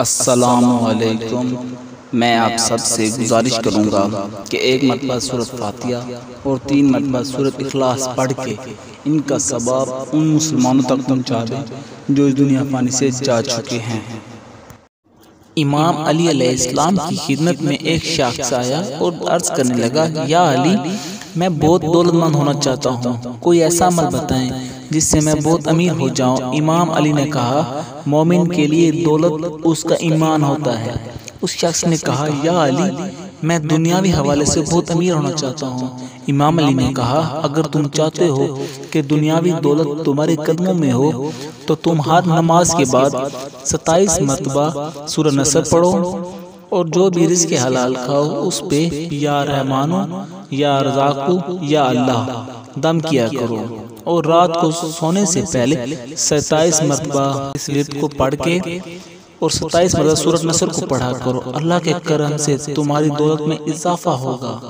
अस्सलामुअलैकुम। मैं आप सब से गुजारिश करूँगा कि एक मरतबा सूरत फातिहा और 3 मरतबा सूरत इखलास पढ़ के इनका सवाब उन मुसलमानों तक पहुँचा दें जो इस दुनिया पानी से जा चुके हैं। इमाम अली अलैहिस्सलाम की खिदमत में एक शख्स आया और अर्ज करने लगा, या अली, मैं बहुत दौलतमंद होना चाहता हूँ, कोई ऐसा अमल बताएं जिससे मैं बहुत अमीर हो जाऊँ। इमाम अली ने कहा, मोमिन के लिए दौलत उसका ईमान होता है। उस शख्स ने कहा, या अली, मैं दुनियावी हवाले से बहुत अमीर होना चाहता हूँ। इमाम अली ने कहा, अगर तुम चाहते हो कि दुनियावी दौलत तुम्हारे कदमों में हो तो तुम हर नमाज के बाद 27 मरतबा सूरह नसर पढ़ो और जो भी रिज़्क़ हलाल खाओ उस पे या रहमानो या रज़ाकू या अल्लाह दम किया करो और रात को सोने से पहले 27 मरतबा इस विर्द को पढ़ के और 27 मरतबा सूरह नसर को पढ़ा करो। अल्लाह के करम से तुम्हारी दौलत में इजाफा होगा।